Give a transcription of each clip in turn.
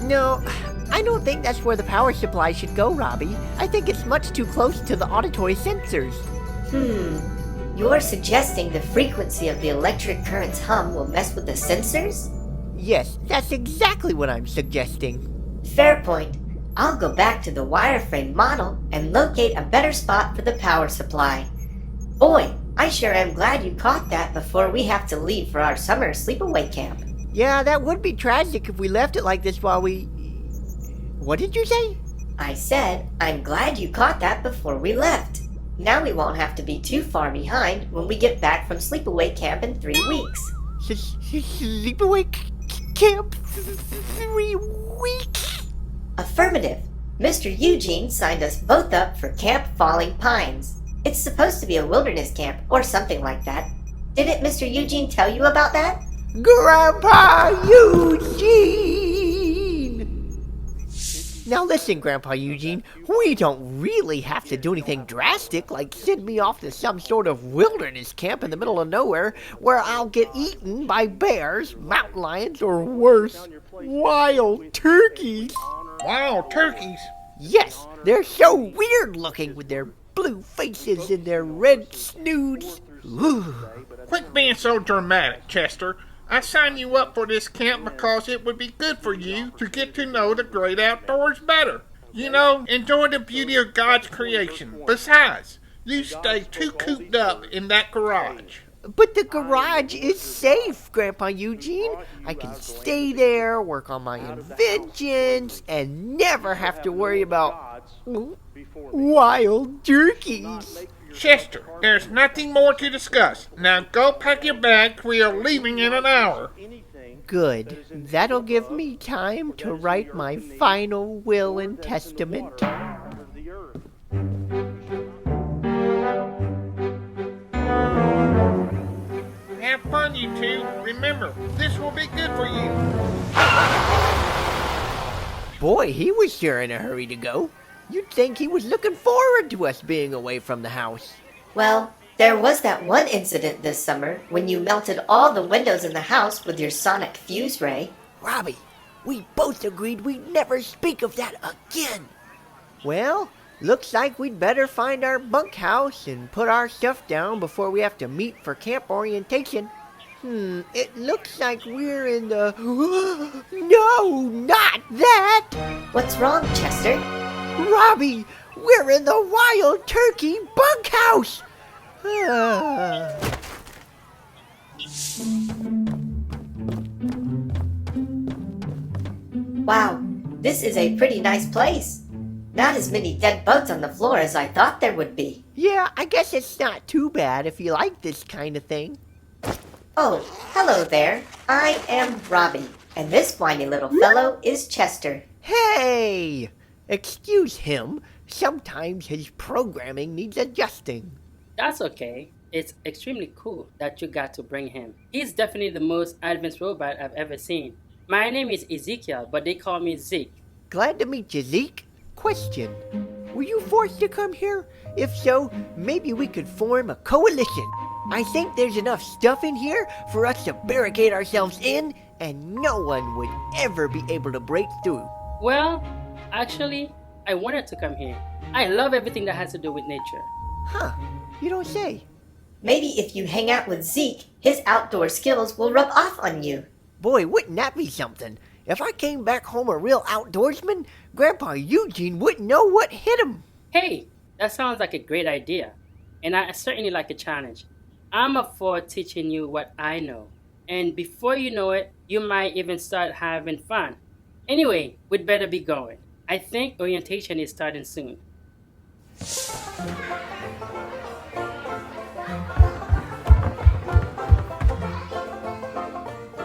No, I don't think that's where the power supply should go, Robbie. I think it's much too close to the auditory sensors. You're suggesting the frequency of the electric current's hum will mess with the sensors? Yes, that's exactly what I'm suggesting. Fair point. I'll go back to the wireframe model and locate a better spot for the power supply. Boy, I sure am glad you caught that before we have to leave for our summer sleepaway camp. Yeah, that would be tragic if we left it like this while we... What did you say? I said, I'm glad you caught that before we left. Now we won't have to be too far behind when we get back from sleepaway camp in 3 weeks. Sleepaway camp? 3 weeks? Affirmative. Mr. Eugene signed us both up for Camp Falling Pines. It's supposed to be a wilderness camp or something like that. Didn't Mr. Eugene tell you about that? Grandpa Eugene! Now listen, Grandpa Eugene, we don't really have to do anything drastic like send me off to some sort of wilderness camp in the middle of nowhere where I'll get eaten by bears, mountain lions, or worse, wild turkeys. Wild turkeys? Yes, they're so weird looking with their blue faces and their red snoods. Ooh. Quit being so dramatic, Chester. I signed you up for this camp because it would be good for you to get to know the great outdoors better. You know, enjoy the beauty of God's creation. Besides, you stay too cooped up in that garage. But the garage is safe, Grandpa Eugene. I can stay there, work on my inventions, and never have to worry about wild turkeys. Chester, there's nothing more to discuss. Now go pack your bags. We are leaving in an hour. Good. That'll give me time to write my final will and testament. Have fun, you two. Remember, this will be good for you. Boy, he was sure in a hurry to go. You'd think he was looking forward to us being away from the house. Well, there was that one incident this summer when you melted all the windows in the house with your sonic fuse ray. Robbie, we both agreed we'd never speak of that again. Well, looks like we'd better find our bunkhouse and put our stuff down before we have to meet for camp orientation. It looks like we're in the... No, not that! What's wrong, Chester? Robbie, we're in the wild turkey bunkhouse! Wow, this is a pretty nice place. Not as many dead bugs on the floor as I thought there would be. Yeah, I guess it's not too bad if you like this kind of thing. Oh, hello there. I am Robbie, and this whiny little fellow is Chester. Hey! Excuse him. Sometimes his programming needs adjusting. That's okay. It's extremely cool that you got to bring him. He's definitely the most advanced robot I've ever seen. My name is Ezekiel, but they call me Zeke. Glad to meet you, Zeke. Question. Were you forced to come here? If so, maybe we could form a coalition. I think there's enough stuff in here for us to barricade ourselves in, and no one would ever be able to break through. Well, actually, I wanted to come here. I love everything that has to do with nature. Huh, you don't say. Maybe if you hang out with Zeke, his outdoor skills will rub off on you. Boy, wouldn't that be something? If I came back home a real outdoorsman, Grandpa Eugene wouldn't know what hit him. Hey, that sounds like a great idea. And I certainly like a challenge. I'm up for teaching you what I know. And before you know it, you might even start having fun. Anyway, we'd better be going. I think orientation is starting soon.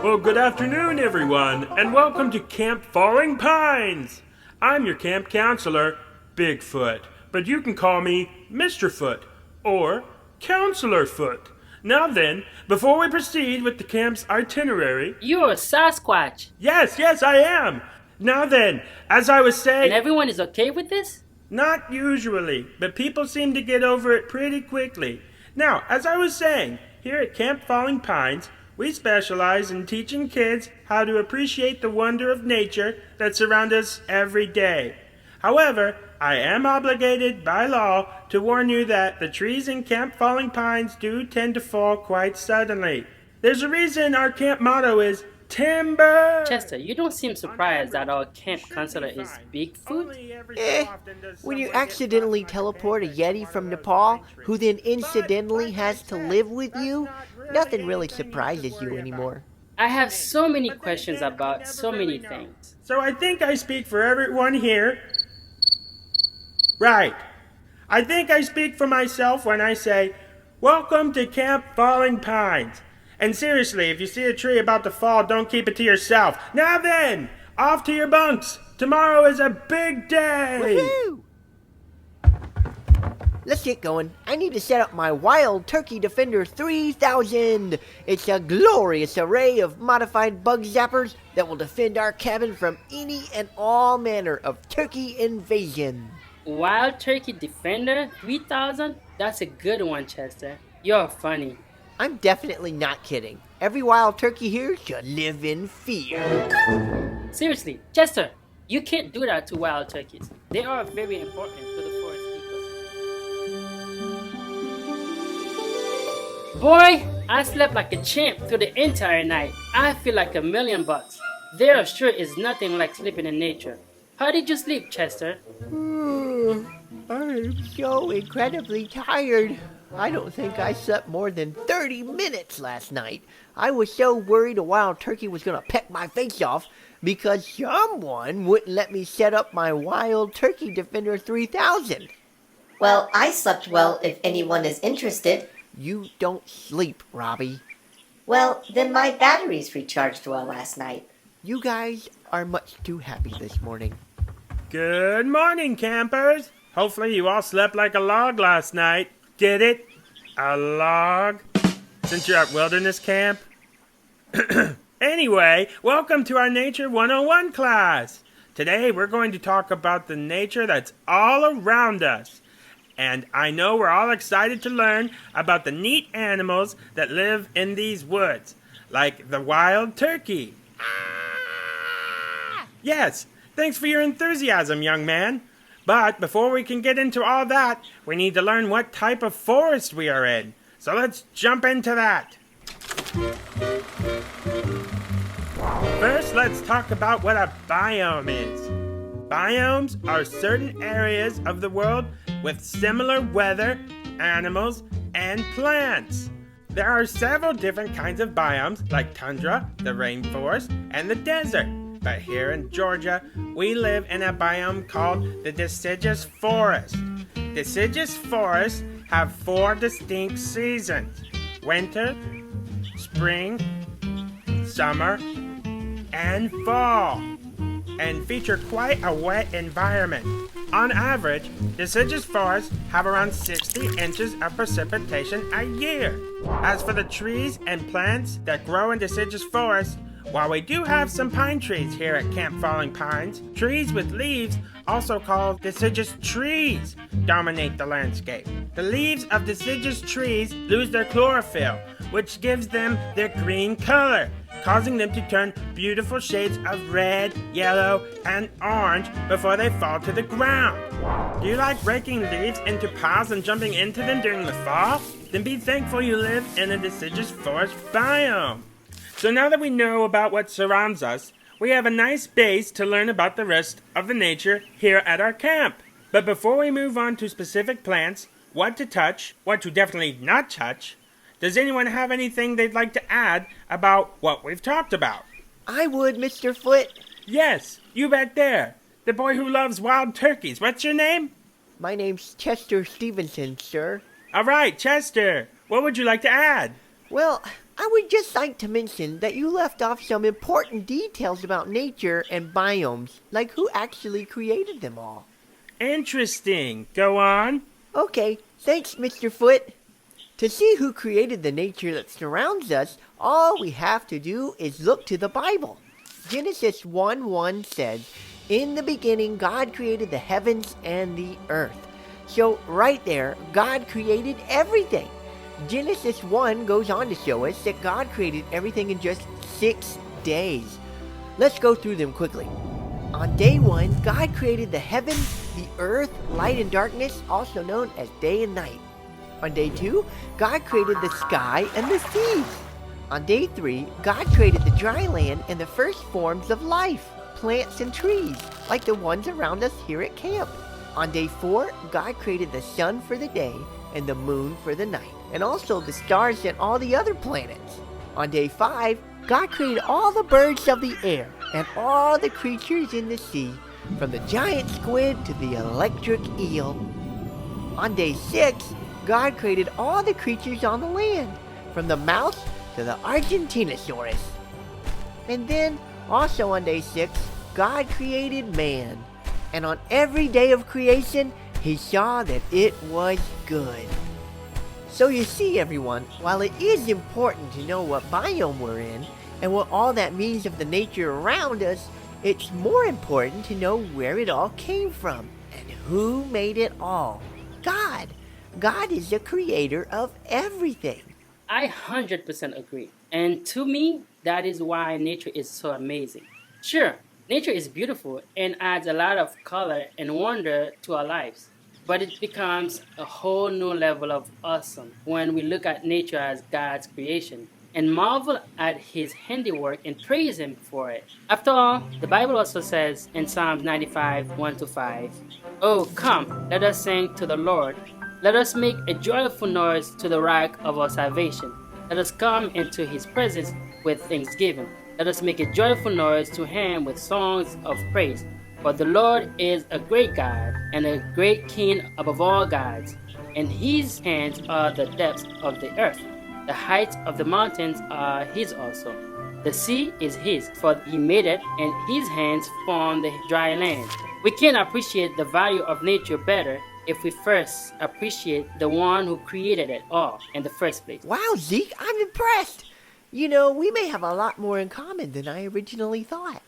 Well, good afternoon, everyone, and welcome to Camp Falling Pines. I'm your camp counselor, Bigfoot, but you can call me Mr. Foot or Counselor Foot. Now then, before we proceed with the camp's itinerary... You're a Sasquatch. Yes, I am. Now then, as I was saying... And everyone is okay with this? Not usually, but people seem to get over it pretty quickly. Now, as I was saying, here at Camp Falling Pines, We specialize in teaching kids how to appreciate the wonder of nature that surrounds us every day. However, I am obligated by law to warn you that the trees in Camp Falling Pines do tend to fall quite suddenly. There's a reason our camp motto is Timber! Chester, you don't seem surprised that our camp counselor is Bigfoot? When you accidentally teleport a Yeti from Nepal, who then incidentally has to live with you, nothing really surprises you anymore. I have so many questions about so many things. So I think I speak for everyone here. Right. I think I speak for myself when I say, welcome to Camp Falling Pines. And seriously, if you see a tree about to fall, don't keep it to yourself. Now then, off to your bunks. Tomorrow is a big day. Woohoo! Let's get going. I need to set up my Wild Turkey Defender 3000. It's a glorious array of modified bug zappers that will defend our cabin from any and all manner of turkey invasion. Wild Turkey Defender 3000? That's a good one, Chester. You're funny. I'm definitely not kidding. Every wild turkey here should live in fear. Seriously, Chester, you can't do that to wild turkeys. They are very important to the forest ecosystem. Boy, I slept like a champ through the entire night. I feel like $1,000,000. There sure is nothing like sleeping in nature. How did you sleep, Chester? I'm so incredibly tired. I don't think I slept more than 30 minutes last night. I was so worried a wild turkey was going to peck my face off because someone wouldn't let me set up my Wild Turkey Defender 3000. Well, I slept well if anyone is interested. You don't sleep, Robbie. Well, then my batteries recharged well last night. You guys are much too happy this morning. Good morning, campers. Hopefully you all slept like a log last night. Get it? A log? Since you're at wilderness camp? Anyway, welcome to our Nature 101 class. Today we're going to talk about the nature that's all around us. And I know we're all excited to learn about the neat animals that live in these woods, like the wild turkey. Yes, thanks for your enthusiasm, young man. But before we can get into all that, we need to learn what type of forest we are in. So let's jump into that. First, let's talk about what a biome is. Biomes are certain areas of the world with similar weather, animals, and plants. There are several different kinds of biomes like tundra, the rainforest, and the desert. But here in Georgia, we live in a biome called the deciduous forest. Deciduous forests have 4 distinct seasons: winter, spring, summer, and fall, and feature quite a wet environment. On average, deciduous forests have around 60 inches of precipitation a year. As for the trees and plants that grow in deciduous forests, while we do have some pine trees here at Camp Falling Pines, trees with leaves, also called deciduous trees, dominate the landscape. The leaves of deciduous trees lose their chlorophyll, which gives them their green color, causing them to turn beautiful shades of red, yellow, and orange before they fall to the ground. Do you like breaking leaves into piles and jumping into them during the fall? Then be thankful you live in a deciduous forest biome. So now that we know about what surrounds us, we have a nice base to learn about the rest of the nature here at our camp. But before we move on to specific plants, what to touch, what to definitely not touch, does anyone have anything they'd like to add about what we've talked about? I would, Mr. Foot. Yes, you back there. The boy who loves wild turkeys. What's your name? My name's Chester Stevenson, sir. All right, Chester. What would you like to add? Well, I would just like to mention that you left off some important details about nature and biomes, like who actually created them all. Interesting. Go on. Okay, thanks, Mr. Foot. To see who created the nature that surrounds us, all we have to do is look to the Bible. Genesis 1:1 says, "In the beginning God created the heavens and the earth." So right there, God created everything. Genesis 1 goes on to show us that God created everything in just 6 days. Let's go through them quickly. On day 1, God created the heavens, the earth, light and darkness, also known as day and night. On day 2, God created the sky and the seas. On day 3, God created the dry land and the first forms of life, plants and trees, like the ones around us here at camp. On day 4, God created the sun for the day and the moon for the night, and also the stars and all the other planets. On day 5, God created all the birds of the air and all the creatures in the sea, from the giant squid to the electric eel. On day 6, God created all the creatures on the land, from the mouse to the Argentinosaurus. And then, also on day 6, God created man. And on every day of creation, he saw that it was good. So you see, everyone, while it is important to know what biome we're in and what all that means of the nature around us, it's more important to know where it all came from and who made it all. God. God is the creator of everything. I 100% agree. And to me, that is why nature is so amazing. Sure, nature is beautiful and adds a lot of color and wonder to our lives. But it becomes a whole new level of awesome when we look at nature as God's creation and marvel at his handiwork and praise him for it. After all, the Bible also says in Psalms 95, 1-5, "Oh, come, let us sing to the Lord. Let us make a joyful noise to the rock of our salvation. Let us come into his presence with thanksgiving. Let us make a joyful noise to him with songs of praise. For the Lord is a great God and a great King above all gods, and his hands are the depths of the earth. The heights of the mountains are his also. The sea is his, for he made it, and his hands formed the dry land." We can appreciate the value of nature better if we first appreciate the one who created it all in the first place. Wow, Zeke, I'm impressed. You know, we may have a lot more in common than I originally thought.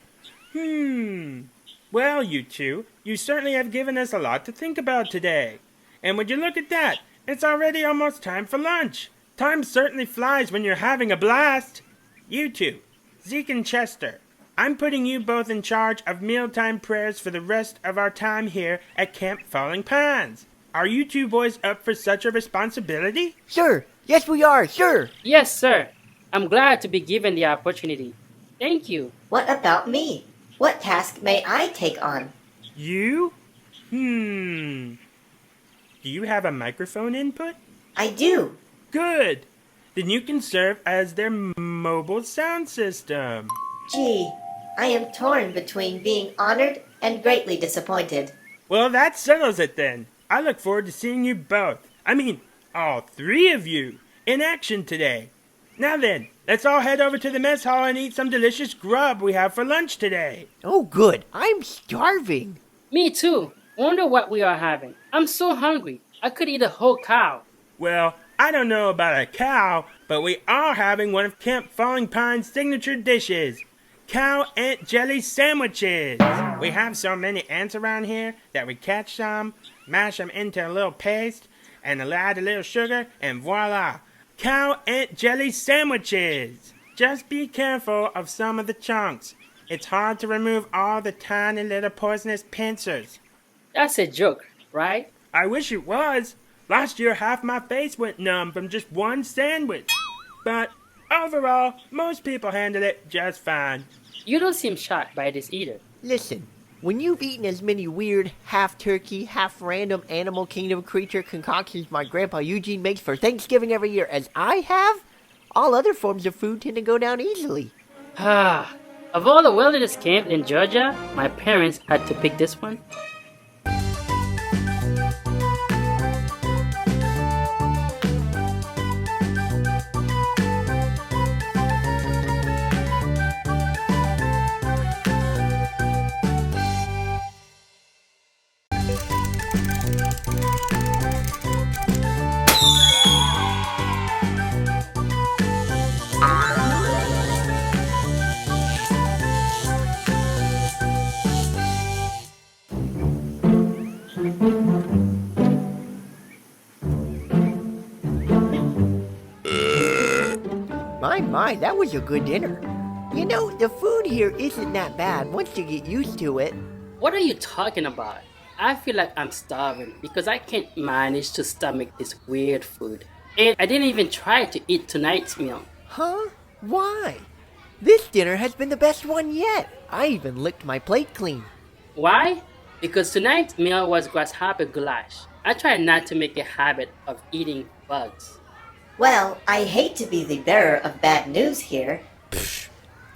Well, you two, you certainly have given us a lot to think about today. And would you look at that? It's already almost time for lunch. Time certainly flies when you're having a blast. You two, Zeke and Chester, I'm putting you both in charge of mealtime prayers for the rest of our time here at Camp Falling Pines. Are you two boys up for such a responsibility? Sure. Yes, we are. Sure. Yes, sir. I'm glad to be given the opportunity. Thank you. What about me? What task may I take on? You? Do you have a microphone input? I do. Good. Then you can serve as their mobile sound system. Gee, I am torn between being honored and greatly disappointed. Well, that settles it then. I look forward to seeing you both. I mean, all three of you in action today. Now then, let's all head over to the mess hall and eat some delicious grub we have for lunch today. Oh, good. I'm starving. Me too. Wonder what we are having. I'm so hungry. I could eat a whole cow. Well, I don't know about a cow, but we are having one of Camp Falling Pine's signature dishes. Cow ant jelly sandwiches. We have so many ants around here that we catch some, mash them into a little paste, and add a little sugar, and voila, cow ant jelly sandwiches. Just be careful of some of the chunks. It's hard to remove all the tiny little poisonous pincers. That's a joke, right? I wish it was. Last year half my face went numb from just one sandwich. But overall, most people handled it just fine. You don't seem shocked by this either. Listen, when you've eaten as many weird, half-turkey, half-random animal kingdom creature concoctions my Grandpa Eugene makes for Thanksgiving every year as I have, all other forms of food tend to go down easily. Of all the wilderness camps in Georgia, my parents had to pick this one. My, that was a good dinner. You know, the food here isn't that bad once you get used to it. What are you talking about? I feel like I'm starving because I can't manage to stomach this weird food. And I didn't even try to eat tonight's meal. Huh? Why? This dinner has been the best one yet. I even licked my plate clean. Why? Because tonight's meal was grasshopper goulash. I try not to make a habit of eating bugs. Well, I hate to be the bearer of bad news here.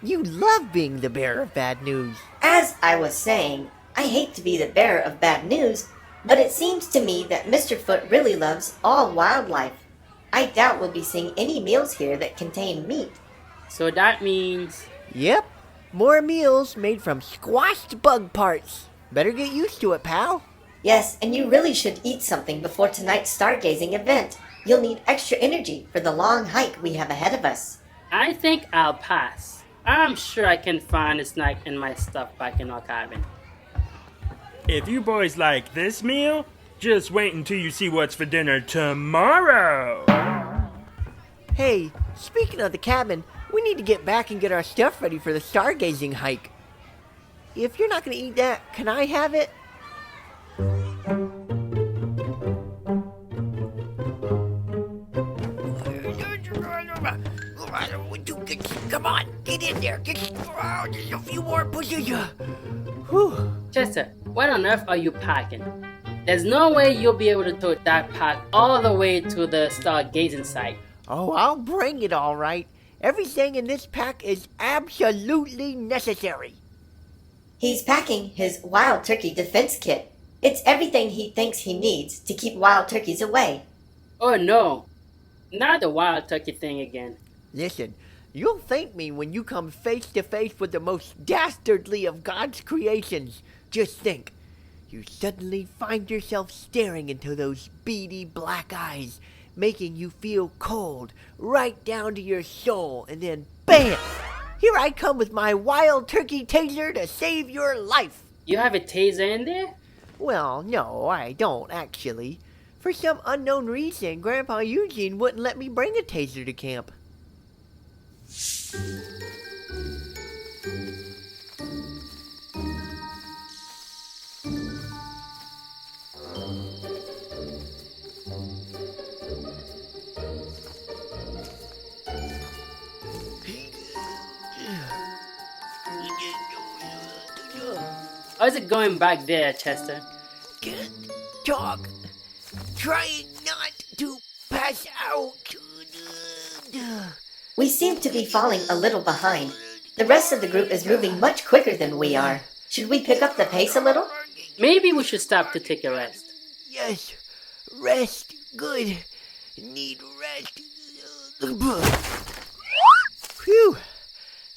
You love being the bearer of bad news. As I was saying, I hate to be the bearer of bad news, but it seems to me that Mr. Foot really loves all wildlife. I doubt we'll be seeing any meals here that contain meat. So that means... Yep, more meals made from squashed bug parts. Better get used to it, pal. Yes, and you really should eat something before tonight's stargazing event. You'll need extra energy for the long hike we have ahead of us. I think I'll pass. I'm sure I can find a snack and my stuff back in our cabin. If you boys like this meal, just wait until you see what's for dinner tomorrow. Hey, speaking of the cabin, we need to get back and get our stuff ready for the stargazing hike. If you're not going to eat that, can I have it? Come on, get in there. Just a few more pushes. Whew. Chester, what on earth are you packing? There's no way you'll be able to tote that pack all the way to the stargazing site. Oh, I'll bring it all right. Everything in this pack is absolutely necessary. He's packing his wild turkey defense kit. It's everything he thinks he needs to keep wild turkeys away. Oh no, not the wild turkey thing again. Listen, you'll thank me when you come face to face with the most dastardly of God's creations. Just think, you suddenly find yourself staring into those beady black eyes, making you feel cold right down to your soul, and then BAM! Here I come with my wild turkey taser to save your life. You have a taser in there? Well, no, I don't actually. For some unknown reason, Grandpa Eugene wouldn't let me bring a taser to camp. How's it going back there, Chester? Can't talk. Trying not to pass out. We seem to be falling a little behind. The rest of the group is moving much quicker than we are. Should we pick up the pace a little? Maybe we should stop to take a rest. Yes, rest. Good. Need rest. Phew.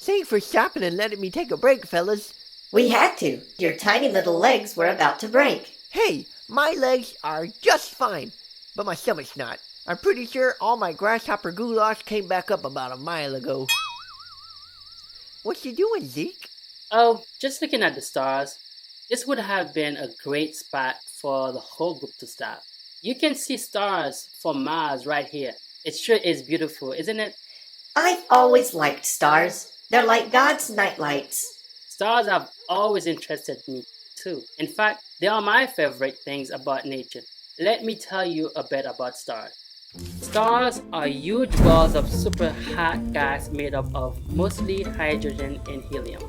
Thanks for stopping and letting me take a break, fellas. We had to. Your tiny little legs were about to break. Hey, my legs are just fine, but my stomach's not. I'm pretty sure all my grasshopper goulash came back up about a mile ago. What you doing, Zeke? Oh, just looking at the stars. This would have been a great spot for the whole group to stop. You can see stars for miles right here. It sure is beautiful, isn't it? I've always liked stars. They're like God's nightlights. Stars have always interested me too. In fact, they are my favorite things about nature. Let me tell you a bit about stars. Stars are huge balls of super hot gas made up of mostly hydrogen and helium.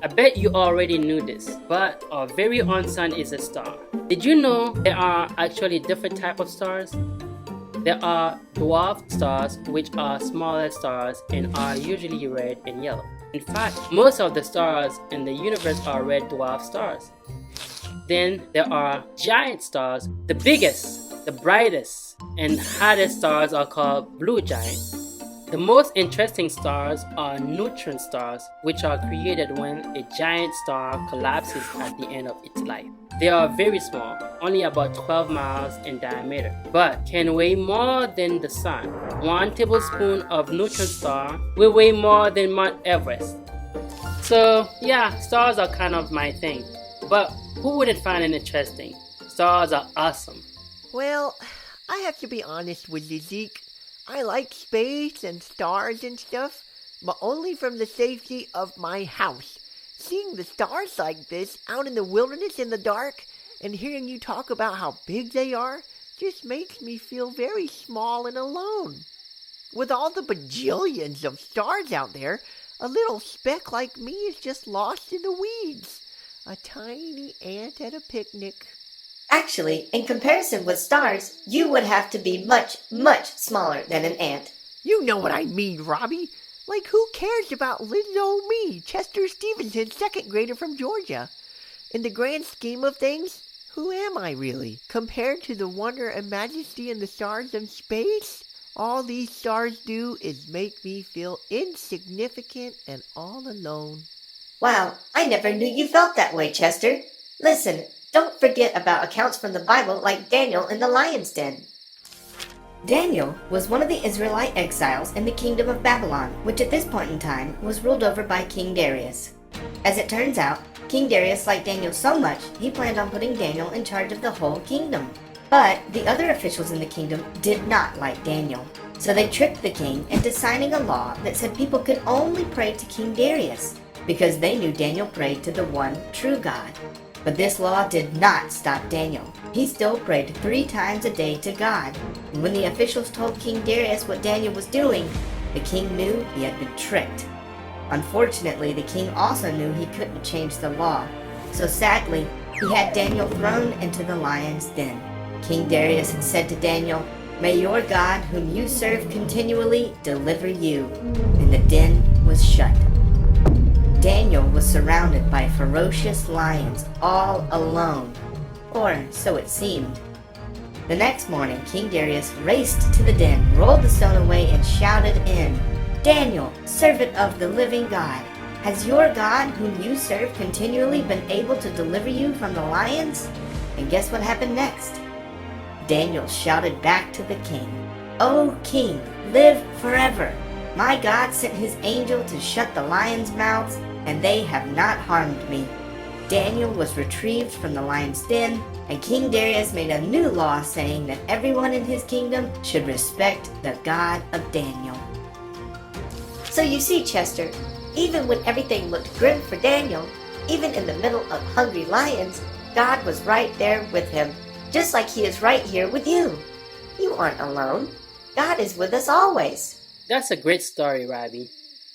I bet you already knew this, but our very own sun is a star. Did you know there are actually different types of stars? There are dwarf stars, which are smaller stars and are usually red and yellow. In fact, most of the stars in the universe are red dwarf stars. Then there are giant stars. The biggest, the brightest, and hottest stars are called blue giants. The most interesting stars are neutron stars, which are created when a giant star collapses at the end of its life. They are very small, only about 12 miles in diameter, but can weigh more than the sun. 1 tablespoon of neutron star will weigh more than Mount Everest. So yeah, stars are kind of my thing, but who wouldn't find it interesting? Stars are awesome. Well, I have to be honest with you, Zeke. I like space and stars and stuff, but only from the safety of my house. Seeing the stars like this out in the wilderness in the dark and hearing you talk about how big they are just makes me feel very small and alone. With all the bajillions of stars out there, a little speck like me is just lost in the weeds. A tiny ant at a picnic. Actually, in comparison with stars, you would have to be much, much smaller than an ant. You know what I mean, Robbie. Like, who cares about little old me, Chester Stevenson, second grader from Georgia? In the grand scheme of things, who am I really? Compared to the wonder and majesty in the stars of space? All these stars do is make me feel insignificant and all alone. Wow, I never knew you felt that way, Chester. Listen, don't forget about accounts from the Bible like Daniel in the lion's den. Daniel was one of the Israelite exiles in the kingdom of Babylon, which at this point in time was ruled over by King Darius. As it turns out, King Darius liked Daniel so much, he planned on putting Daniel in charge of the whole kingdom. But the other officials in the kingdom did not like Daniel. So they tricked the king into signing a law that said people could only pray to King Darius, because they knew Daniel prayed to the one true God. But this law did not stop Daniel. He still prayed 3 times a day to God. And when the officials told King Darius what Daniel was doing, the king knew he had been tricked. Unfortunately, the king also knew he couldn't change the law. So sadly, he had Daniel thrown into the lion's den. King Darius had said to Daniel, "May your God, whom you serve continually, deliver you." And the den was shut. Daniel was surrounded by ferocious lions, all alone. Or so it seemed. The next morning, King Darius raced to the den, rolled the stone away, and shouted in, "Daniel, servant of the living God, has your God, whom you serve continually, been able to deliver you from the lions?" And guess what happened next? Daniel shouted back to the king, "O king, live forever. My God sent his angel to shut the lions' mouths, and they have not harmed me." Daniel was retrieved from the lion's den, and King Darius made a new law saying that everyone in his kingdom should respect the God of Daniel. So you see, Chester, even when everything looked grim for Daniel, even in the middle of hungry lions, God was right there with him, just like he is right here with you. You aren't alone. God is with us always. That's a great story, Robbie.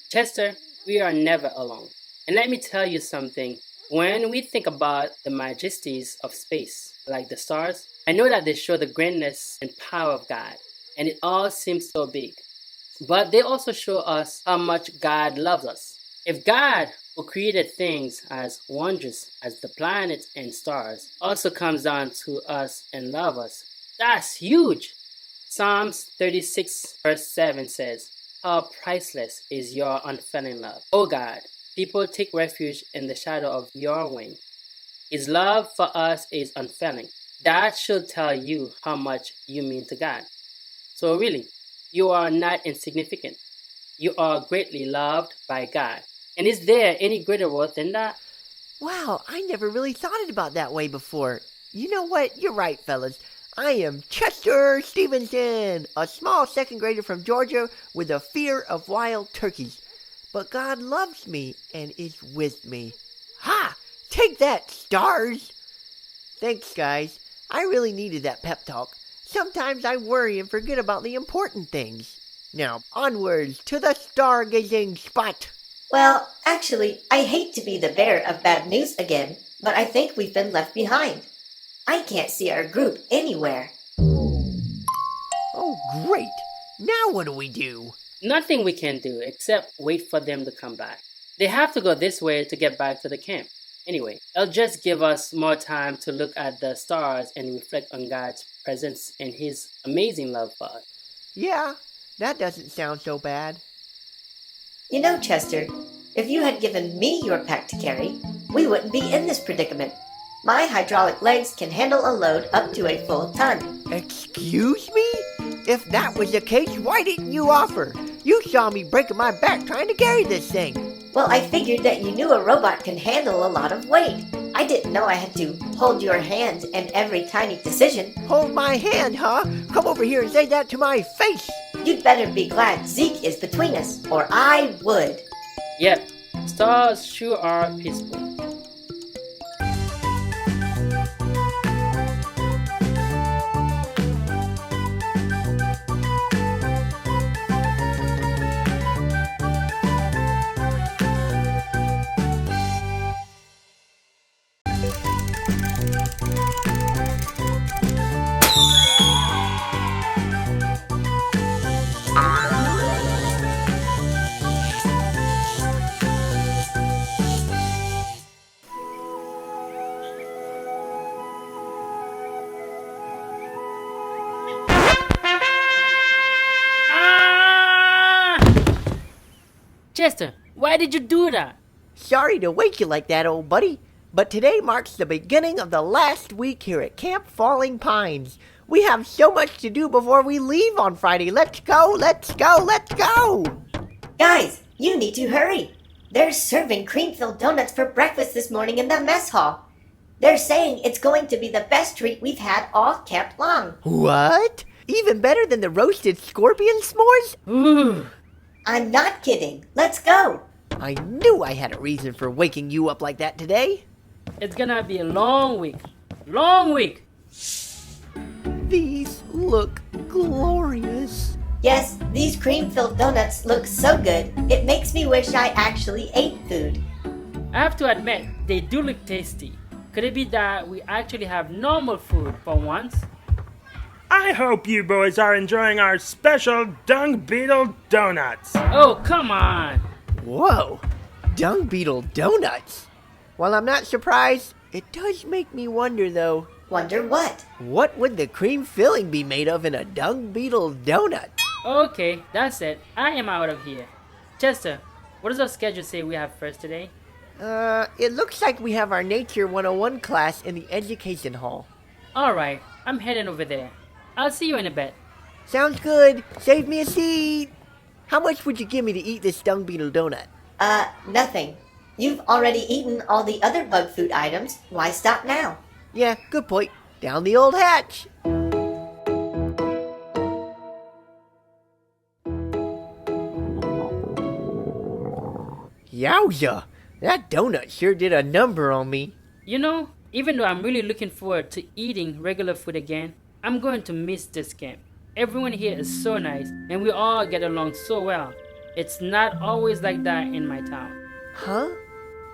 Chester, we are never alone. And let me tell you something. When we think about the majesties of space, like the stars, I know that they show the grandness and power of God, and it all seems so big. But they also show us how much God loves us. If God, who created things as wondrous as the planets and stars, also comes down to us and loves us, that's huge. Psalms 36 verse 7 says, "How priceless is your unfailing love. O God, people take refuge in the shadow of your wing." His love for us is unfailing. That should tell you how much you mean to God. So really, you are not insignificant. You are greatly loved by God. And is there any greater worth than that? Wow, I never really thought it about that way before. You know what? You're right, fellas. I am Chester Stevenson, a small second grader from Georgia with a fear of wild turkeys. But God loves me and is with me. Ha! Take that, stars! Thanks, guys. I really needed that pep talk. Sometimes I worry and forget about the important things. Now, onwards to the stargazing spot. Well, actually, I hate to be the bearer of bad news again, but I think we've been left behind. I can't see our group anywhere. Oh, great. Now what do we do? Nothing we can do except wait for them to come back. They have to go this way to get back to the camp. Anyway, it'll just give us more time to look at the stars and reflect on God's presence and His amazing love for us. Yeah, that doesn't sound so bad. You know, Chester, if you had given me your pack to carry, we wouldn't be in this predicament. My hydraulic legs can handle a load up to a full ton. Excuse me? If that was the case, why didn't you offer? You saw me breaking my back trying to carry this thing. Well, I figured that you knew a robot can handle a lot of weight. I didn't know I had to hold your hand in every tiny decision. Hold my hand, huh? Come over here and say that to my face. You'd better be glad Zeke is between us, or I would. Yep, stars sure are peaceful. Chester, why did you do that? Sorry to wake you like that, old buddy, but today marks the beginning of the last week here at Camp Falling Pines. We have so much to do before we leave on Friday. Let's go, let's go, let's go! Guys, you need to hurry. They're serving cream-filled donuts for breakfast this morning in the mess hall. They're saying it's going to be the best treat we've had all camp long. What? Even better than the roasted scorpion s'mores? Ooh. I'm not kidding. Let's go. I knew I had a reason for waking you up like that today. It's gonna be a long week. Long week! These look glorious. Yes, these cream-filled donuts look so good, it makes me wish I actually ate food. I have to admit, they do look tasty. Could it be that we actually have normal food for once? I hope you boys are enjoying our special Dung Beetle donuts. Oh, come on! Whoa, dung beetle donuts. While I'm not surprised, it does make me wonder though. Wonder what? What would the cream filling be made of in a dung beetle donut? Okay, that's it. I am out of here. Chester, what does our schedule say we have first today? It looks like we have our Nature 101 class in the education hall. Alright, I'm heading over there. I'll see you in a bit. Sounds good. Save me a seat. How much would you give me to eat this dung beetle donut? Nothing. You've already eaten all the other bug food items. Why stop now? Yeah, good point. Down the old hatch. Yowza! That donut sure did a number on me. You know, even though I'm really looking forward to eating regular food again, I'm going to miss this camp. Everyone here is so nice, and we all get along so well. It's not always like that in my town. Huh?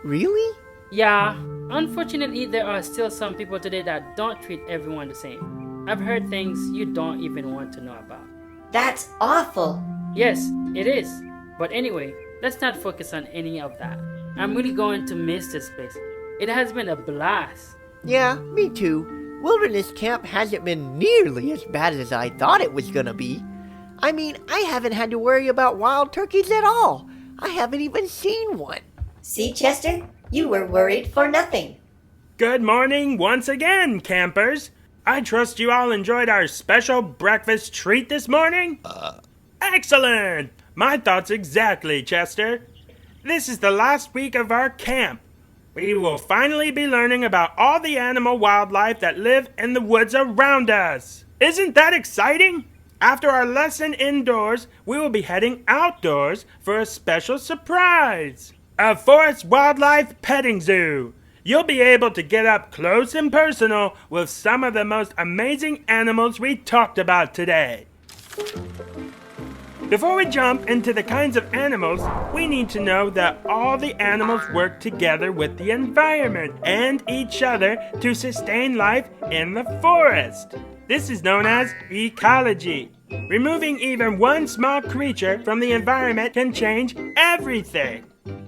Really? Yeah, unfortunately, there are still some people today that don't treat everyone the same. I've heard things you don't even want to know about. That's awful. Yes, it is. But anyway, let's not focus on any of that. I'm really going to miss this place. It has been a blast. Yeah, me too. Wilderness camp hasn't been nearly as bad as I thought it was gonna be. I mean, I haven't had to worry about wild turkeys at all. I haven't even seen one. See, Chester? You were worried for nothing. Good morning once again, campers. I trust you all enjoyed our special breakfast treat this morning? Excellent! My thoughts exactly, Chester. This is the last week of our camp. We will finally be learning about all the animal wildlife that live in the woods around us. Isn't that exciting? After our lesson indoors, we will be heading outdoors for a special surprise. A forest wildlife petting zoo. You'll be able to get up close and personal with some of the most amazing animals we talked about today. Before we jump into the kinds of animals, we need to know that all the animals work together with the environment and each other to sustain life in the forest. This is known as ecology. Removing even one small creature from the environment can change everything.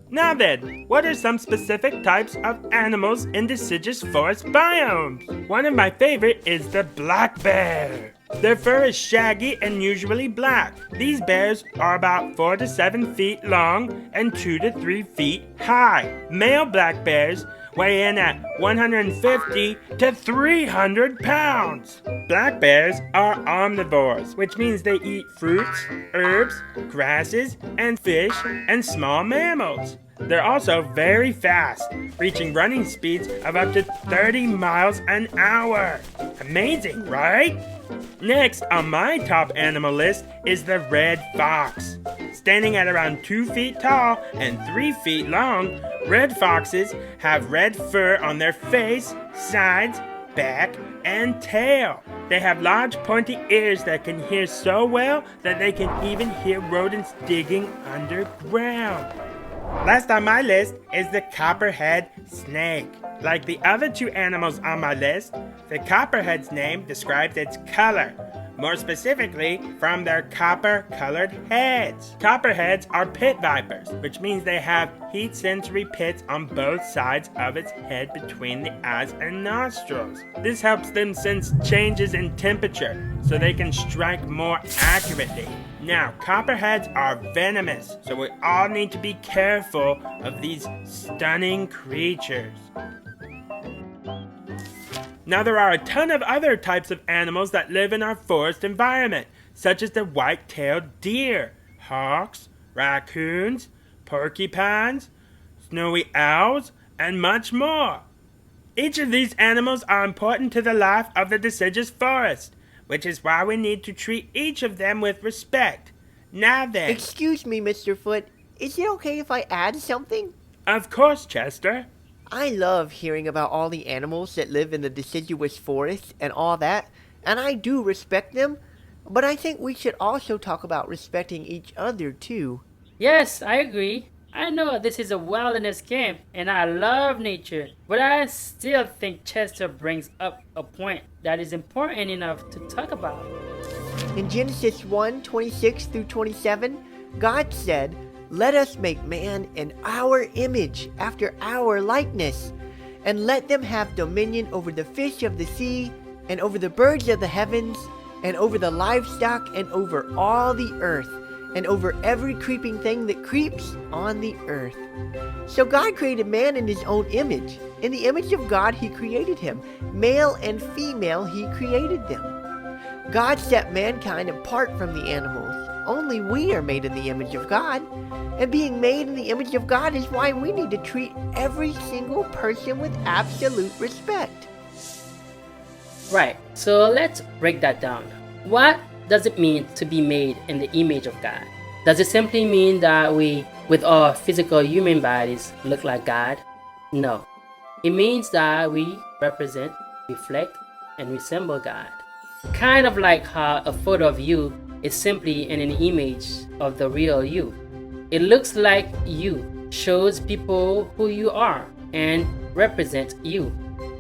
Now then, what are some specific types of animals in deciduous forest biomes? One of my favorite is the black bear. Their fur is shaggy and usually black. These bears are about 4 to 7 feet long and 2 to 3 feet high. Male black bears weigh in at 150 to 300 pounds. Black bears are omnivores, which means they eat fruits, herbs, grasses, and fish, and small mammals. They're also very fast, reaching running speeds of up to 30 miles an hour. Amazing, right? Next on my top animal list is the red fox. Standing at around 2 feet tall and 3 feet long, red foxes have red fur on their face, sides, back, and tail. They have large pointy ears that can hear so well that they can even hear rodents digging underground. Last on my list is the copperhead snake. Like the other two animals on my list, the copperhead's name describes its color, more specifically from their copper-colored heads. Copperheads are pit vipers, which means they have heat-sensory pits on both sides of its head between the eyes and nostrils. This helps them sense changes in temperature, so they can strike more accurately. Now, copperheads are venomous, so we all need to be careful of these stunning creatures. Now, there are a ton of other types of animals that live in our forest environment, such as the white-tailed deer, hawks, raccoons, porcupines, snowy owls, and much more. Each of these animals are important to the life of the deciduous forest, which is why we need to treat each of them with respect. Now then... Excuse me, Mr. Foot. Is it okay if I add something? Of course, Chester. I love hearing about all the animals that live in the deciduous forest and all that, and I do respect them, but I think we should also talk about respecting each other too. Yes, I agree. I know this is a wilderness camp and I love nature, but I still think Chester brings up a point that is important enough to talk about. In Genesis 1:26 through 27, God said, "Let us make man in our image, after our likeness, and let them have dominion over the fish of the sea, and over the birds of the heavens, and over the livestock, and over all the earth, and over every creeping thing that creeps on the earth." So God created man in his own image. In the image of God he created him. Male and female he created them. God set mankind apart from the animals. Only we are made in the image of God. And being made in the image of God is why we need to treat every single person with absolute respect. Right, so let's break that down. What does it mean to be made in the image of God? Does it simply mean that we, with our physical human bodies, look like God? No. It means that we represent, reflect, and resemble God. Kind of like how a photo of you is simply an image of the real you. It looks like you, shows people who you are, and represents you.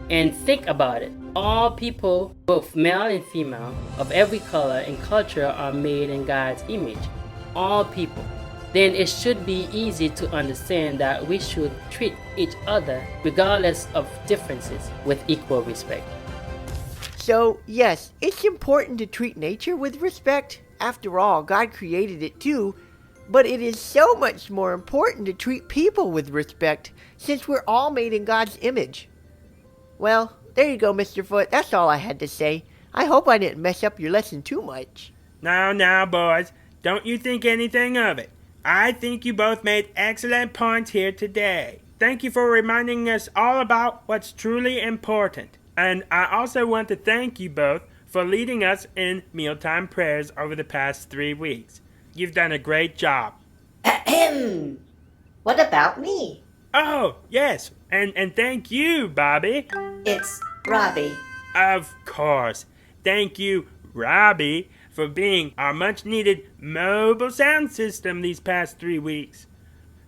And think about it. All people, both male and female, of every color and culture are made in God's image. All people. Then it should be easy to understand that we should treat each other, regardless of differences, with equal respect. So, yes, it's important to treat nature with respect. After all, God created it too. But it is so much more important to treat people with respect, since we're all made in God's image. Well, there you go, Mr. Foot. That's all I had to say. I hope I didn't mess up your lesson too much. Now, boys, don't you think anything of it. I think you both made excellent points here today. Thank you for reminding us all about what's truly important. And I also want to thank you both for leading us in mealtime prayers over the past 3 weeks. You've done a great job. Ahem. What about me? Oh, yes, and thank you, Bobby. It's Robbie. Of course. Thank you, Robbie, for being our much-needed mobile sound system these past 3 weeks.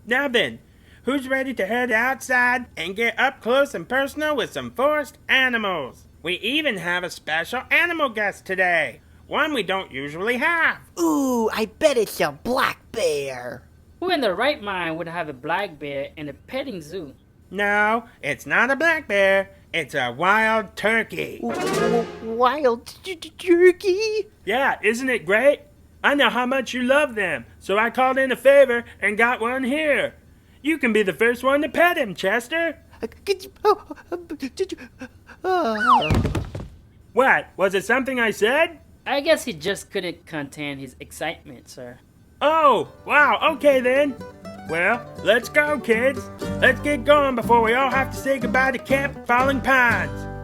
Now then, who's ready to head outside and get up close and personal with some forest animals? We even have a special animal guest today. One we don't usually have. Ooh, I bet it's a black bear. Who in their right mind would have a black bear in a petting zoo? No, it's not a black bear. It's a wild turkey. Wild turkey? Yeah, isn't it great? I know how much you love them, so I called in a favor and got one here. You can be the first one to pet him, Chester. Did you? Oh. What? Was it something I said? I guess he just couldn't contain his excitement, sir. Oh, wow, okay then. Well, let's go, kids. Let's get going before we all have to say goodbye to Camp Falling Pines.